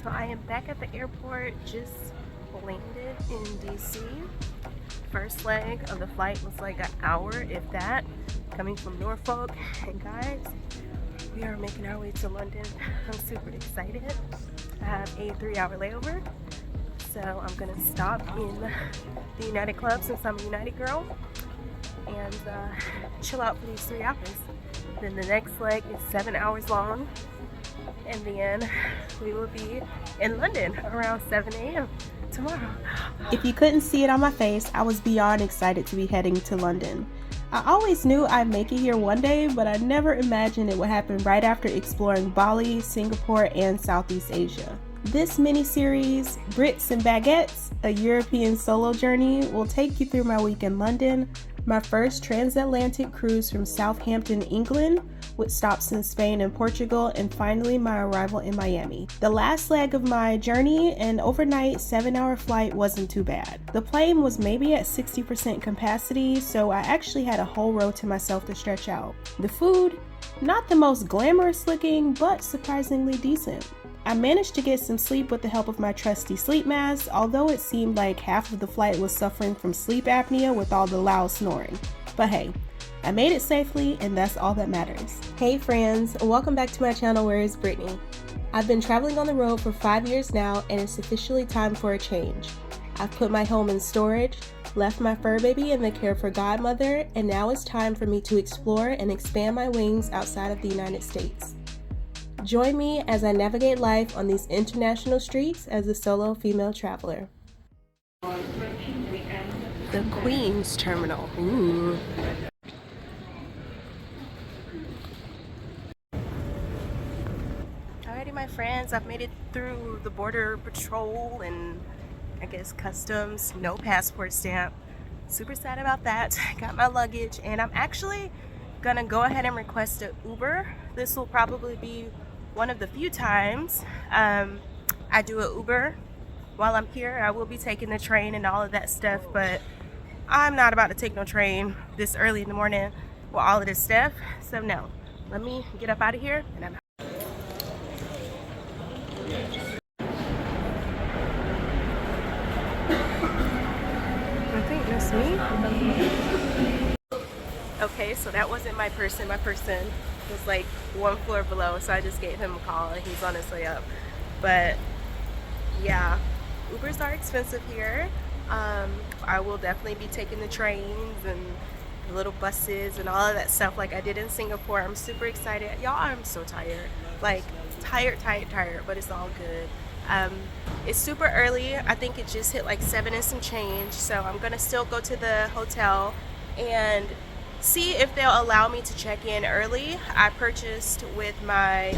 So I am back at the airport, just landed in DC. First leg of the flight was like an hour, if that, coming from Norfolk. And guys, we are making our way to London. I'm super excited. I have a 3-hour layover, so I'm gonna stop in the United Club since I'm a United girl and chill out for these 3 hours. Then the next leg is 7 hours long, and then we will be in London around 7 a.m. tomorrow. If you couldn't see it on my face, I was beyond excited to be heading to London. I always knew I'd make it here one day, but I never imagined it would happen right after exploring Bali, Singapore, and Southeast Asia. This mini-series, Brits and Baguettes, a European solo journey, will take you through my week in London, my first transatlantic cruise from Southampton, England, with stops in Spain and Portugal, and finally my arrival in Miami. The last leg of my journey, an overnight 7-hour flight, wasn't too bad. The plane was maybe at 60% capacity, so I actually had a whole row to myself to stretch out. The food, not the most glamorous looking, but surprisingly decent. I managed to get some sleep with the help of my trusty sleep mask, although it seemed like half of the flight was suffering from sleep apnea with all the loud snoring. But hey, I made it safely, and that's all that matters. Hey friends, welcome back to my channel where is Brittany. I've been traveling on the road for 5 years now, and it's officially time for a change. I've put my home in storage, left my fur baby in the care of her godmother, and now it's time for me to explore and expand my wings outside of the United States. Join me as I navigate life on these international streets as a solo female traveler. The Queen's Terminal. Ooh. Alrighty, my friends, I've made it through the border patrol and I guess customs. No passport stamp. Super sad about that. Got my luggage, and I'm actually gonna go ahead and request an Uber. This will probably be one of the few times I do an Uber while I'm here. I will be taking the train and all of that stuff, but I'm not about to take no train this early in the morning with all of this stuff. So no, let me get up out of here and I'm out. I think that's me. Okay, so that wasn't my person. My person was like one floor below, so I just gave him a call and he's on his way up. But yeah, Ubers are expensive here. I will definitely be taking the trains and the little buses and all of that stuff like I did in Singapore. I'm super excited. Y'all, I'm so tired. Like tired, but it's all good. It's super early. I think it just hit like 7 and some change, so I'm gonna still go to the hotel and see if they'll allow me to check in early. I purchased with my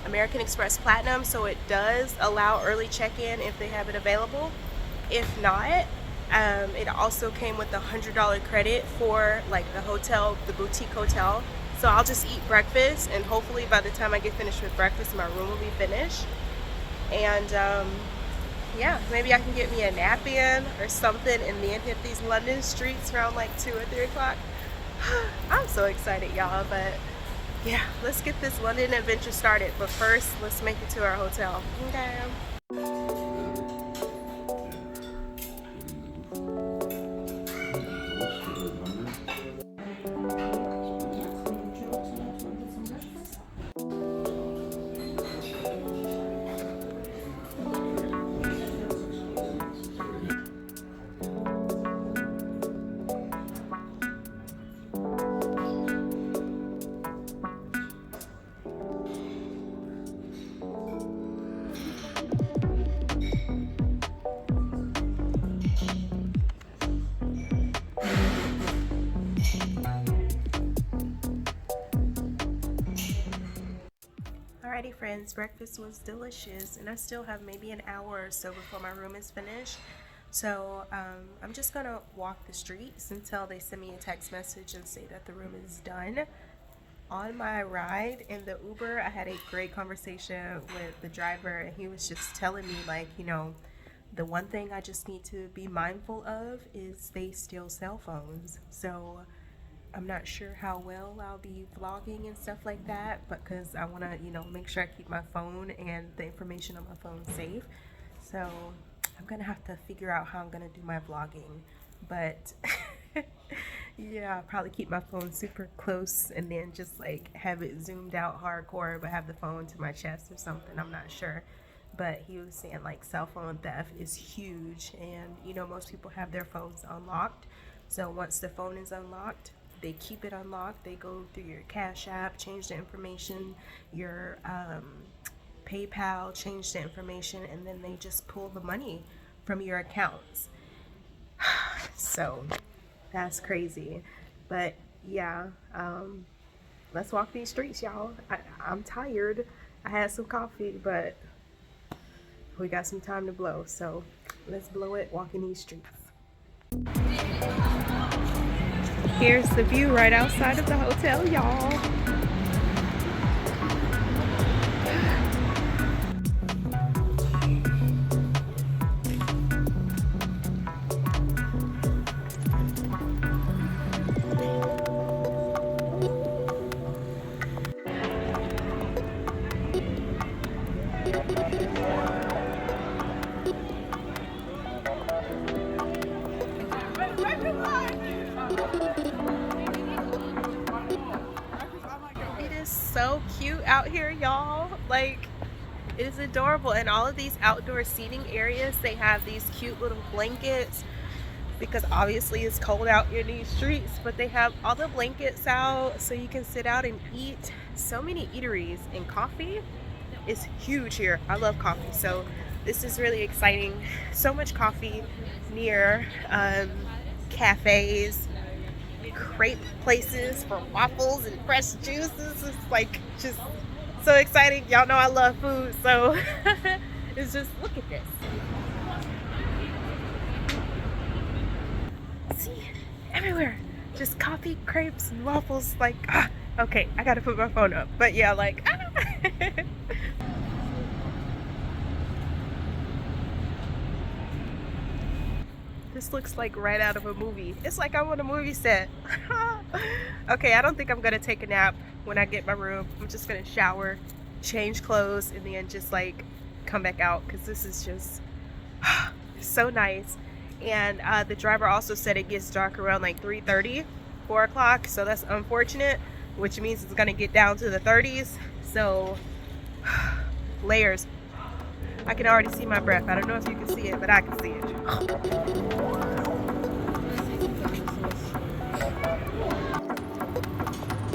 American Express Platinum, so it does allow early check-in if they have it available. If not, it also came with a $100 credit for like the hotel, the boutique hotel. So I'll just eat breakfast, and hopefully by the time I get finished with breakfast, my room will be finished. And yeah, maybe I can get me a nap in or something and then hit these London streets around like 2 or 3 o'clock. I'm so excited, y'all, but yeah, let's get this London adventure started. But first, let's make it to our hotel. Okay. Alrighty friends, breakfast was delicious and I still have maybe an hour or so before my room is finished. So I'm just gonna walk the streets until they send me a text message and say that the room is done. On my ride in the Uber, I had a great conversation with the driver, and he was just telling me, like, you know, the one thing I just need to be mindful of is they steal cell phones. So I'm not sure how well I'll be vlogging and stuff like that, but because I want to, you know, make sure I keep my phone and the information on my phone safe. So I'm gonna have to figure out how I'm gonna do my vlogging. But yeah, I'll probably keep my phone super close and then just like have it zoomed out hardcore, but have the phone to my chest or something. I'm not sure. But he was saying like cell phone theft is huge, and you know, most people have their phones unlocked. So once the phone is unlocked, they keep it unlocked. They go through your Cash App, change the information, your PayPal, change the information, and then they just pull the money from your accounts. So that's crazy. But yeah, let's walk these streets, y'all. I'm tired. I had some coffee, but we got some time to blow, so let's blow it walking these streets. Here's the view right outside of the hotel, y'all. It is so cute out here, y'all. Like, it is adorable. And all of these outdoor seating areas, they have these cute little blankets because obviously it's cold out in these streets, but they have all the blankets out so you can sit out and eat. So many eateries, and coffee is huge here. I love coffee, so this is really exciting. So much coffee near cafes, crepe places for waffles and fresh juices. It's like just so exciting. Y'all know I love food, so it's just, look at this. See, everywhere, just coffee, crepes, and waffles. Like, okay, I gotta put my phone up, but yeah, like this looks like right out of a movie. It's like I'm on a movie set. Okay, I don't think I'm gonna take a nap when I get my room. I'm just gonna shower, change clothes, and then just like come back out, because this is just so nice. And the driver also said it gets dark around like 3:30, 4 o'clock, so that's unfortunate, which means it's gonna get down to the 30s. So layers. I can already see my breath. I don't know if you can see it, but I can see it.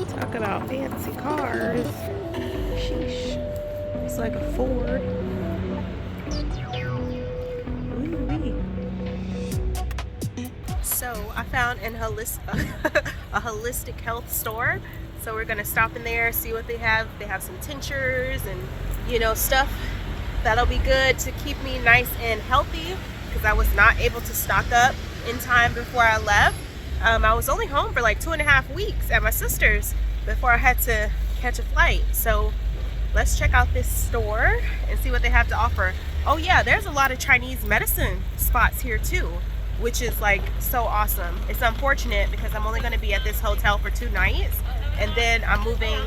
Talk about fancy cars. Sheesh. It's like a Ford. Ooh-wee. So I found a holistic health store. So we're gonna stop in there, see what they have. They have some tinctures and, you know, stuff that'll be good to keep me nice and healthy, because I was not able to stock up in time before I left. I was only home for like 2.5 weeks at my sister's before I had to catch a flight. So let's check out this store and see what they have to offer. Oh yeah, there's a lot of Chinese medicine spots here too, which is like so awesome. It's unfortunate because I'm only going to be at this hotel for 2 nights, and then I'm moving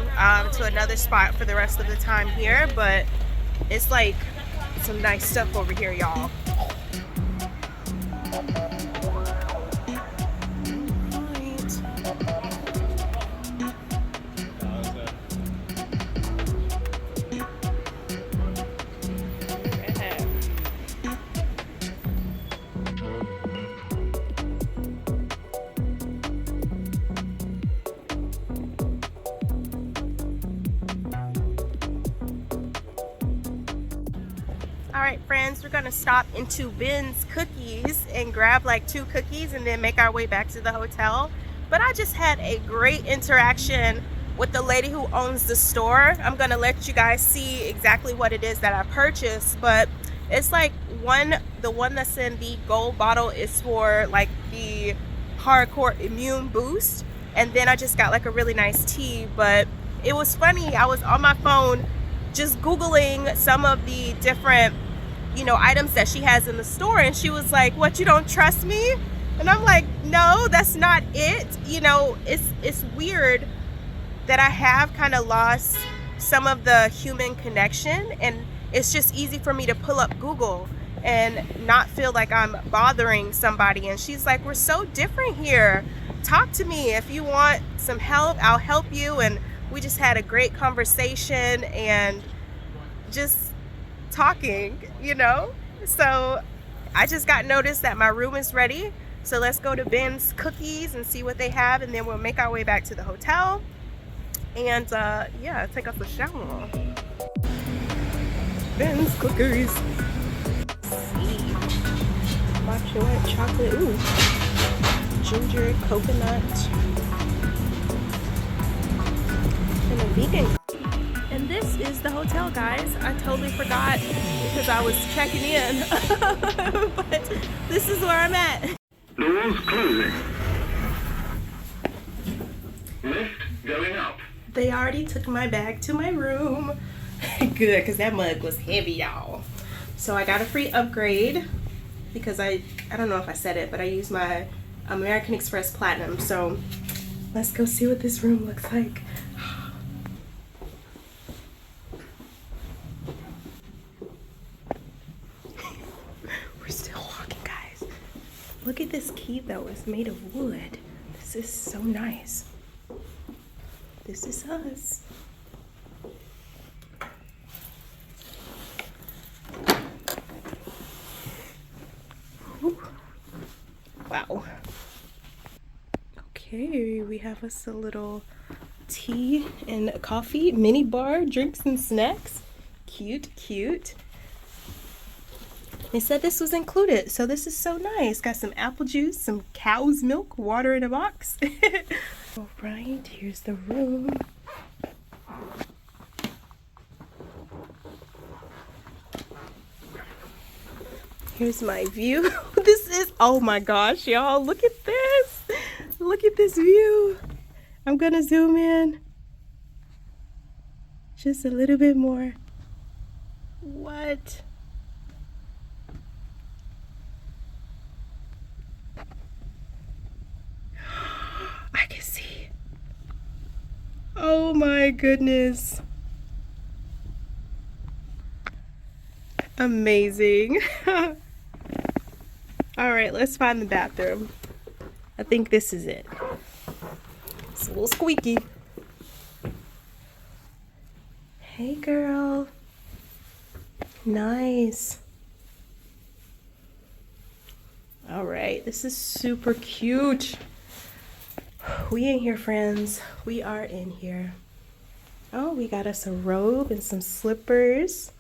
to another spot for the rest of the time here, but it's like some nice stuff over here, y'all. Alright friends, we're gonna stop into Ben's Cookies and grab like 2 cookies and then make our way back to the hotel. But I just had a great interaction with the lady who owns the store. I'm gonna let you guys see exactly what it is that I purchased, but it's like the one that's in the gold bottle is for like the hardcore immune boost, and then I just got like a really nice tea. But it was funny, I was on my phone just Googling some of the different, you know, items that she has in the store, and she was like, "What, you don't trust me?" And I'm like, No, that's not it. You know, it's weird that I have kind of lost some of the human connection, and it's just easy for me to pull up Google and not feel like I'm bothering somebody. And she's like, we're so different here. Talk to me. If you want some help, I'll help you. And we just had a great conversation and just talking, you know? So I just got notice that my room is ready. So let's go to Ben's Cookies and see what they have, and then we'll make our way back to the hotel and yeah, take us a shower. Ben's Cookies. Matcha white chocolate. Ooh. Ginger, coconut, and a vegan. And this is the hotel, guys. I totally forgot because I was checking in. But this is where I'm at. Doors closing. Lift going up. They already took my bag to my room. Good, because that mug was heavy, y'all. So I got a free upgrade because I don't know if I said it, but I used my American Express Platinum. So let's go see what this room looks like. We're still walking, guys. Look at this key though, it's made of wood. This is so nice. This is us. Ooh. Wow. Okay, we have us a little tea and coffee, mini bar, drinks and snacks. Cute, cute. They said this was included, so this is so nice. Got some apple juice, some cow's milk, water in a box. All right, here's the room. Here's my view. This is, oh my gosh, y'all, look at this. Look at this view. I'm gonna zoom in just a little bit more. What? I can see. Oh my goodness. Amazing. All right, let's find the bathroom. I think this is it. It's a little squeaky. Hey girl. Nice. All right, this is super cute. We in here, friends. We are in here. Oh, we got us a robe and some slippers.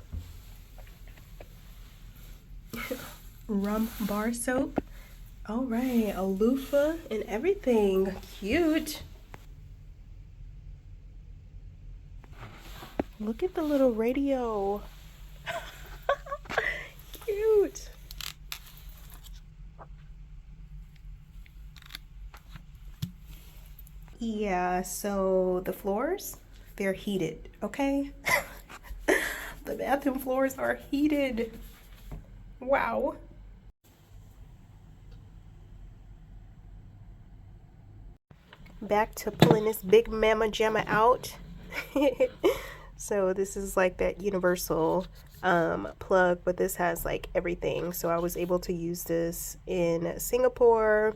Rum bar soap. All right, a loofah and everything. Cute. Look at the little radio. Cute. Yeah, so the floors, they're heated, okay? The bathroom floors are heated. Wow. Back to pulling this big mama jamma out. So this is like that universal plug, but this has like everything. So I was able to use this in Singapore,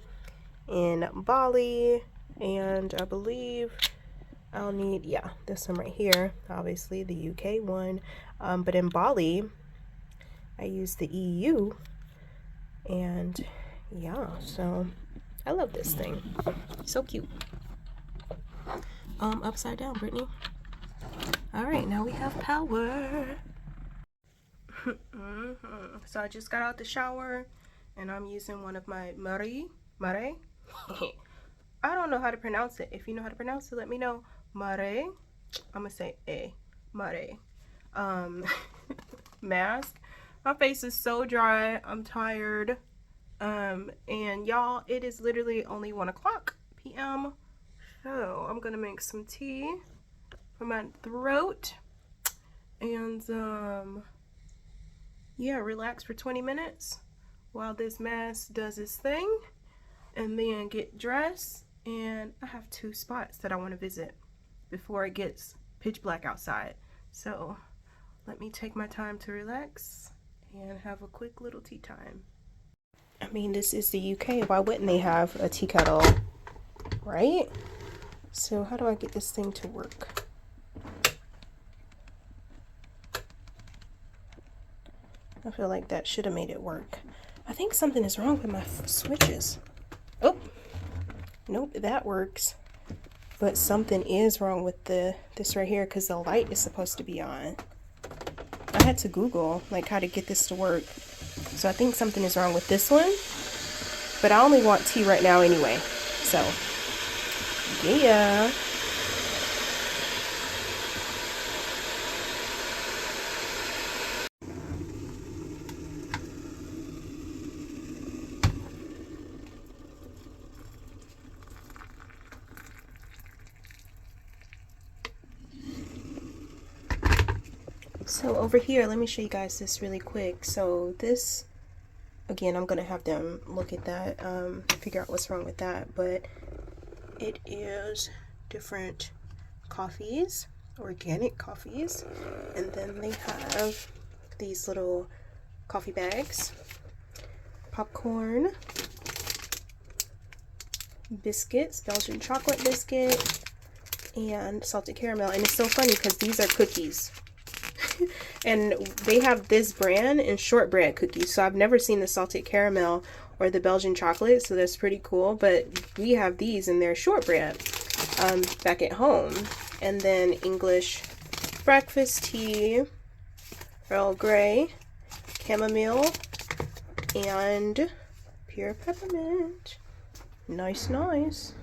in Bali, and I believe I'll need, yeah, this one right here, obviously the UK one, but in Bali I used the EU, and yeah, so I love this thing. So cute. Upside down, Brittany. All right, now we have power. So I just got out the shower and I'm using one of my Mare. I don't know how to pronounce it. If you know how to pronounce it, let me know. Mare. I'm gonna say Mare. Mask. My face is so dry. I'm tired. And y'all, it is literally only 1 o'clock p.m. So I'm gonna make some tea for my throat and yeah, relax for 20 minutes while this mask does its thing. and then get dressed. And I have 2 spots that I want to visit before it gets pitch black outside. So let me take my time to relax and have a quick little tea time. I mean, this is the UK. Why wouldn't they have a tea kettle, right? So how do I get this thing to work? I feel like that should have made it work. I think something is wrong with my switches. Oh, nope, that works. But something is wrong with this right here, because the light is supposed to be on. I had to Google like how to get this to work. So I think something is wrong with this one. But I only want tea right now anyway. So, yeah. So over here, let me show you guys this really quick. So this, again, I'm gonna have them look at that, figure out what's wrong with that, but it is different coffees, organic coffees, and then they have these little coffee bags, popcorn, biscuits, Belgian chocolate biscuit, and salted caramel. And it's so funny because these are cookies. And they have this brand and shortbread cookies. So I've never seen the salted caramel or the Belgian chocolate, so that's pretty cool. But we have these and they're shortbread back at home. And then English breakfast tea, Earl Grey, chamomile, and pure peppermint. Nice, nice.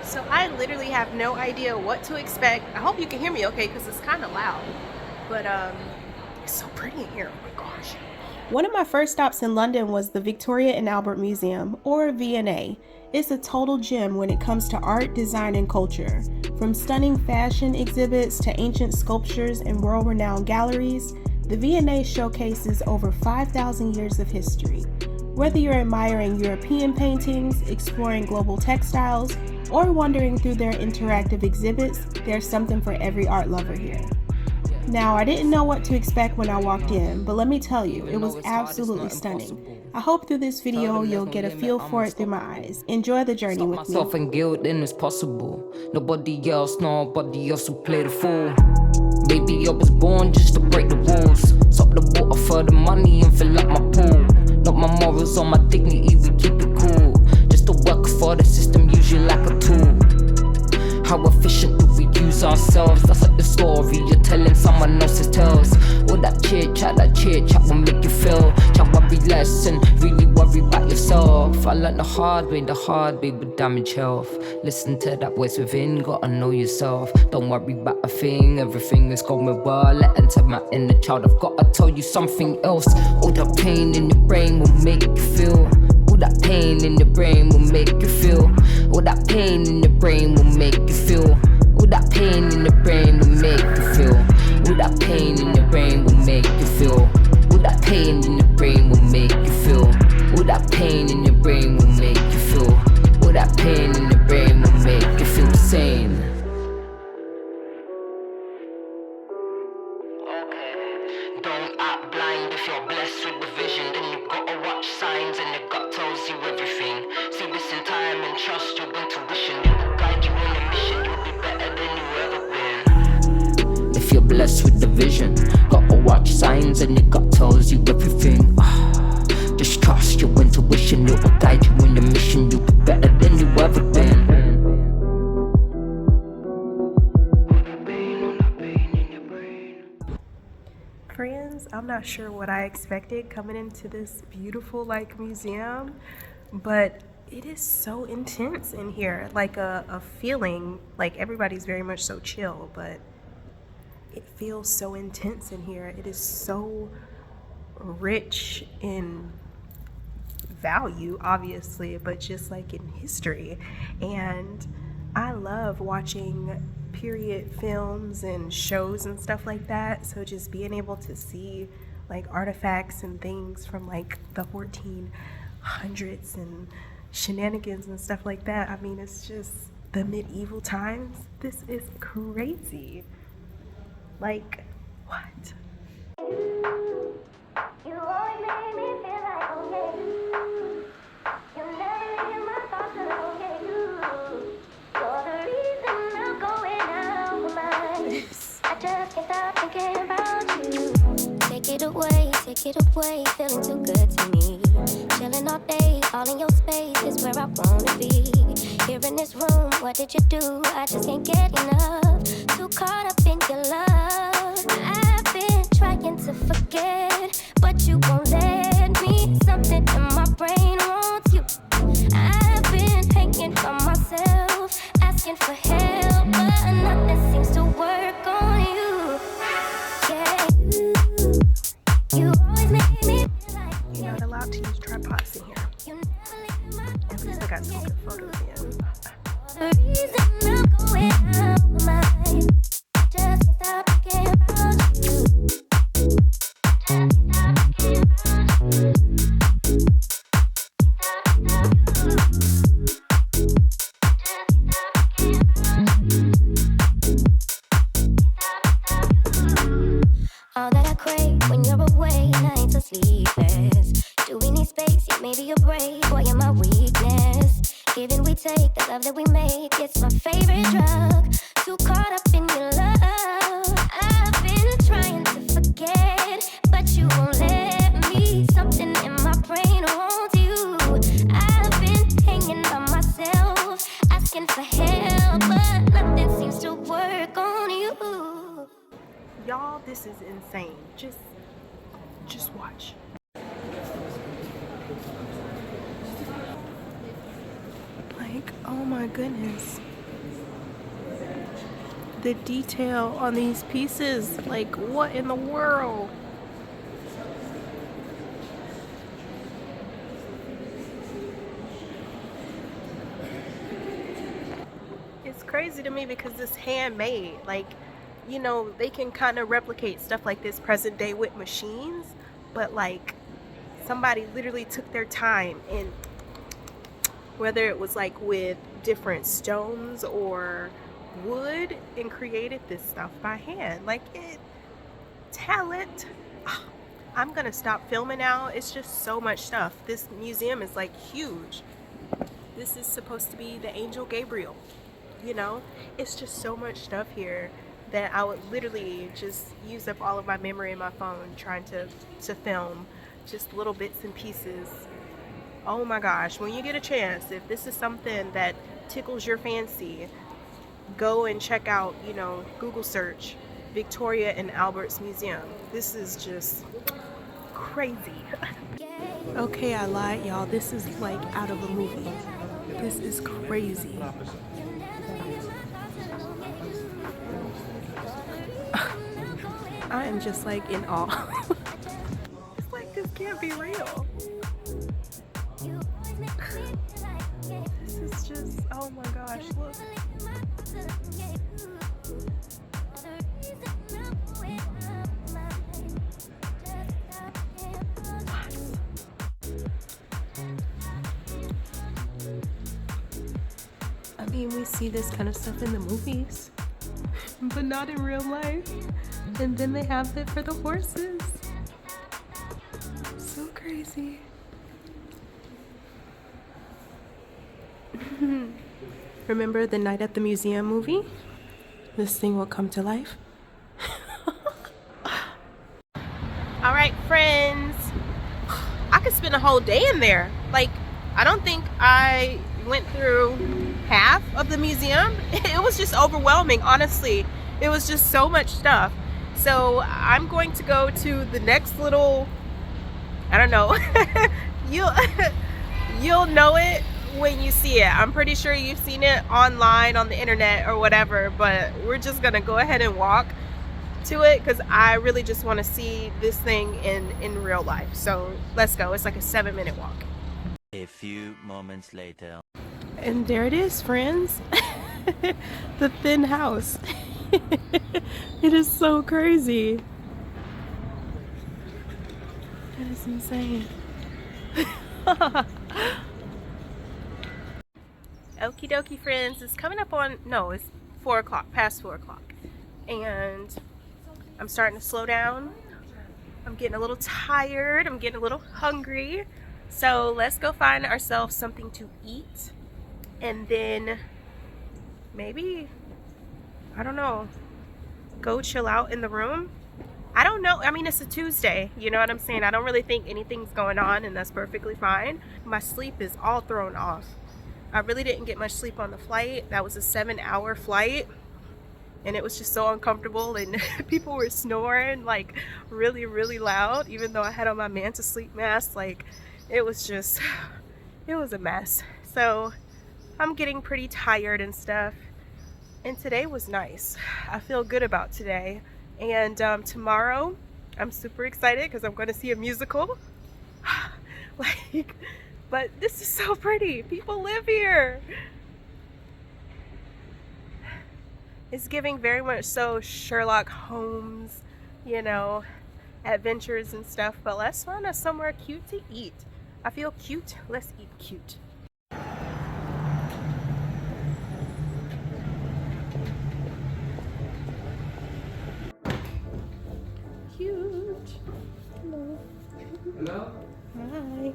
So I literally have no idea what to expect. I hope you can hear me okay because it's kind of loud. But it's so pretty in here. Oh my gosh. One of my first stops in London was the Victoria and Albert Museum, or V&A. It's a total gem when it comes to art, design, and culture. From stunning fashion exhibits to ancient sculptures and world-renowned galleries, the V&A showcases over 5,000 years of history. Whether you're admiring European paintings, exploring global textiles, or wandering through their interactive exhibits, there's something for every art lover here. Now, I didn't know what to expect when I walked in, but let me tell you, it was absolutely stunning. I hope through this video you'll get a feel for it through my eyes. Enjoy the journey with me. Myself and guilt, then it's possible. Nobody else will play the fool. Maybe I was born just to break the rules. Stop the water for the money and fill up my pool. Not my morals or my dignity, we keep it cool. Just to work for the system, usually like a tool. How efficient do we use ourselves? That's like the story you're telling someone else's tales. All that chit chat will make you feel. Try worry less and really worry about yourself. I learned the hard way would damage health. Listen to that voice within, gotta know yourself. Don't worry about a thing, everything is going well. Let enter my inner child, I've gotta tell you something else. All the pain in your brain will make you feel. All that pain in your brain will make you feel. All that pain in your brain will make you feel. All that pain in your brain will make you feel. All that pain in your brain will make you feel. All that pain in your brain will make you feel. All that pain in your brain will make you feel. All that pain in your brain will make you feel sane. Don't act blind if you're blessed with the vision. Then you gotta watch signs and your gut tells you everything. See this in time and trust your intuition. It will guide you on your mission. You'll be better than you ever been. If you're blessed with the vision, gotta watch signs and your gut tells you everything. Just trust your intuition. It will guide you on your mission. You'll be better than you ever been. not sure what I expected coming into this beautiful like museum, but it is so intense in here. Like a feeling, like everybody's very much so chill, but it feels so intense in here. It is so rich in value, obviously, but just like in history. And I love watching period films and shows and stuff like that, so just being able to see like artifacts and things from like the 1400s and shenanigans and stuff like that. I mean, it's just the medieval times. This is crazy. Like, what? You always make me feel like okay. You never leave my thoughts alone, yeah, you. You're the reason I'm going out of my mind. I just can't stop thinking about you. Take it away, feeling too good to me. Chilling all day, all in your space is where I wanna be. Here in this room, what did you do? I just can't get enough. Too caught up in your love. I've been trying to forget, but you won't let me. Something in my brain wants you. I've been hanging by myself, asking for help, but nothing seems to work on you. Yeah, you always make me feel like You're not allowed to use tripods in here. you never leave my At least I got some good photos in. the reason I'm going out of my mind. Just can't stop thinking about you. Just can't stop thinking about you. All that I crave when you're away, nights are sleepless. Do we need space? Yeah, maybe a break. Boy, you're my weakness. Giving we take, the love that we make, it's my favorite drug. Too caught up in your love. I've been trying to forget, but you won't let me. Something in my brain wants you. I've been hanging by myself, asking for help, but nothing seems to work on you. Y'all, this is insane. Just watch. Like, oh my goodness. The detail on these pieces, like, what in the world? It's crazy to me because it's handmade. Like, you know, they can kind of replicate stuff like this present day with machines, but like somebody literally took their time, and whether it was like with different stones or wood, and created this stuff by hand. Like, it talent. I'm gonna stop filming now. It's just so much stuff. This museum is like huge. This is supposed to be the angel Gabriel, you know. It's just so much stuff here that I would literally just use up all of my memory in my phone trying to film just little bits and pieces. Oh my gosh, when you get a chance, if this is something that tickles your fancy, go and check out, you know, Google search Victoria and Albert's Museum. This is just crazy. Okay, I lied, y'all. This is like out of a movie. This is crazy. I am just like in awe. It's like, this can't be real. This is just, oh my gosh, look. I mean, we see this kind of stuff in the movies, but not in real life. And then they have it for the horses. So crazy. Remember the Night at the Museum movie? This thing will come to life. All right, friends. I could spend a whole day in there. Like, I don't think I went through half of the museum. It was just overwhelming, honestly. It was just so much stuff. So I'm going to go to the next little, I don't know, you'll know it when you see it. I'm pretty sure you've seen it online on the internet or whatever, but we're just gonna go ahead and walk to it because I really just want to see this thing in real life. So let's go. It's like a 7-minute walk. A few moments later. And there it is, friends. The thin house. It is so crazy. That is insane. Okie dokie, friends. It's coming up on, no, it's 4 o'clock, past 4 o'clock. And I'm starting to slow down. I'm getting a little tired. I'm getting a little hungry. So let's go find ourselves something to eat. And then maybe, I don't know, go chill out in the room. I don't know. I mean, it's a Tuesday. You know what I'm saying? I don't really think anything's going on, and that's perfectly fine. My sleep is all thrown off. I really didn't get much sleep on the flight. That was a 7-hour flight, and it was just so uncomfortable, and people were snoring like really, really loud, even though I had on my Manta sleep mask. Like, it was just, it was a mess. So I'm getting pretty tired and stuff. And today was nice. I feel good about today. And tomorrow, I'm super excited because I'm going to see a musical. Like, but this is so pretty. People live here. It's giving very much so Sherlock Holmes, you know, adventures and stuff. But let's find us somewhere cute to eat. I feel cute. Let's eat cute. Cute. Hello. Hello? Hi.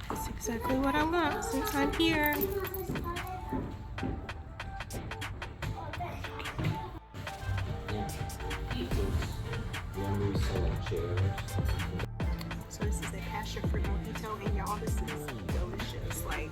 That's exactly what I want since I'm here. So this is a passion fruit mojito, and y'all, this is delicious. Like,